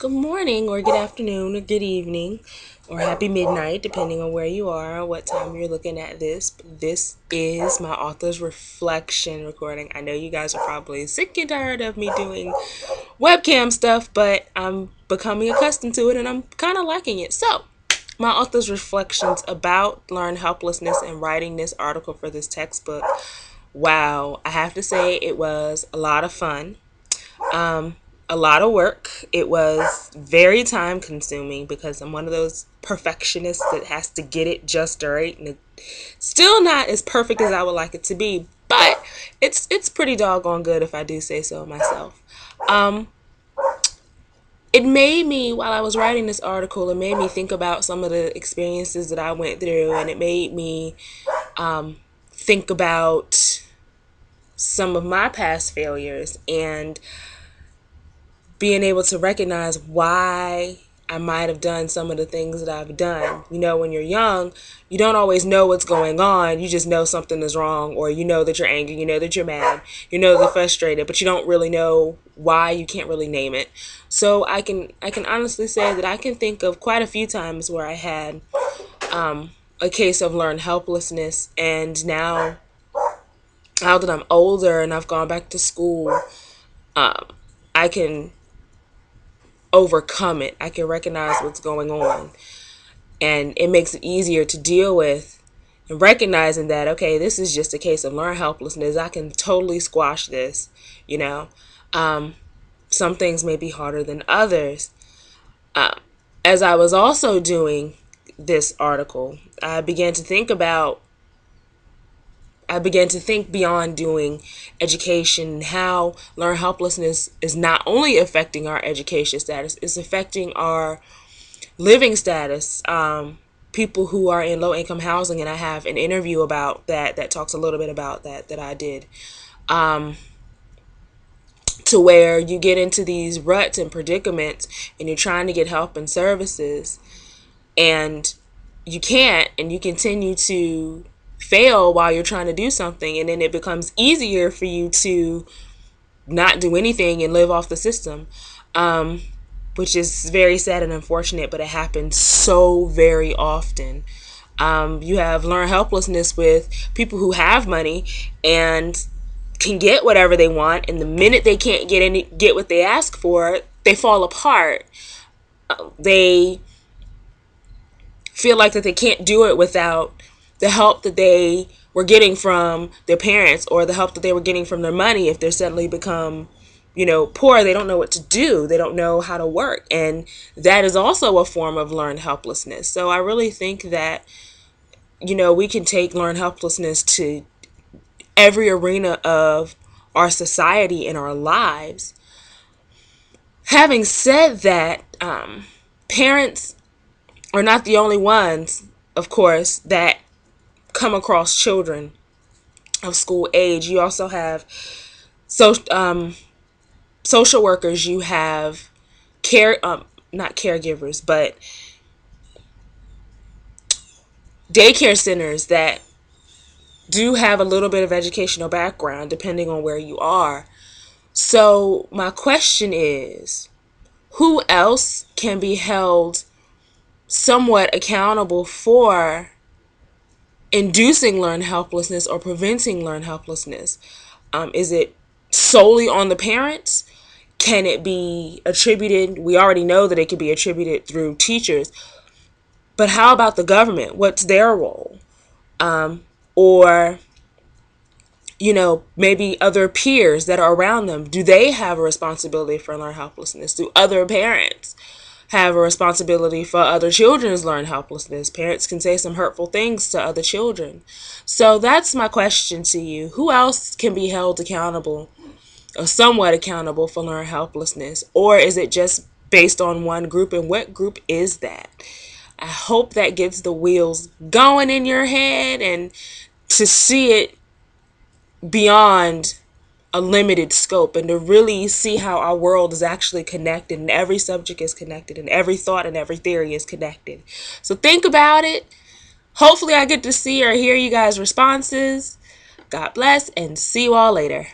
Good morning, or good afternoon, or good evening, or happy midnight, depending on where you are or what time you're looking at this. This is my author's reflection recording. I know you guys are probably sick and tired of me doing webcam stuff, but I'm becoming accustomed to it and I'm kind of liking it. So, my author's reflections about learned helplessness and writing this article for this textbook. Wow, I have to say it was a lot of fun. A lot of work. It was very time consuming because I'm one of those perfectionists that has to get it just right, and it's still not as perfect as I would like it to be, but it's pretty doggone good if I do say so myself. It made me, while I was writing this article, it made me think about some of the experiences that I went through, and it made me think about some of my past failures and being able to recognize why I might have done some of the things that I've done. You know, when you're young, you don't always know what's going on. You just know something is wrong, or you know that you're angry, you know that you're mad, you know that you're frustrated, but you don't really know why. You can't really name it. So I can honestly say that I can think of quite a few times where I had a case of learned helplessness, and now that I'm older and I've gone back to school, I can overcome it. I can recognize what's going on, and it makes it easier to deal with, and recognizing that, okay, this is just a case of learned helplessness. I can totally squash this. you know some things may be harder than others. As I was also doing this article, I began to think beyond doing education, and how learned helplessness is not only affecting our education status, it's affecting our living status. People who are in low income housing, and I have an interview about that talks a little bit about that I did, to where you get into these ruts and predicaments and you're trying to get help and services, and you can't, and you continue to fail while you're trying to do something, and then it becomes easier for you to not do anything and live off the system, which is very sad and unfortunate, but it happens so very often. You have learned helplessness with people who have money and can get whatever they want, and the minute they can't get what they ask for, they fall apart. They feel like that they can't do it without the help that they were getting from their parents, or the help that they were getting from their money. If they're suddenly become poor, they don't know what to do, they don't know how to work, and that is also a form of learned helplessness. So I really think that we can take learned helplessness to every arena of our society and our lives. Having said that, parents are not the only ones, of course, that come across children of school age. You also have social workers. You have not caregivers, but daycare centers that do have a little bit of educational background, depending on where you are. So my question is, who else can be held somewhat accountable for inducing learned helplessness or preventing learned helplessness? Is it solely on the parents? Can it be attributed? We already know that it can be attributed through teachers, but how about the government? What's their role? Or maybe other peers that are around them. Do they have a responsibility for learned helplessness? Do other parents have a responsibility for other children's learned helplessness? Parents can say some hurtful things to other children. So that's my question to you. Who else can be held accountable, or somewhat accountable, for learned helplessness? Or is it just based on one group, and what group is that? I hope that gets the wheels going in your head, and to see it beyond a limited scope, and to really see how our world is actually connected, and every subject is connected, and every thought and every theory is connected. So think about it. Hopefully I get to see or hear you guys' responses. God bless, and see you all later.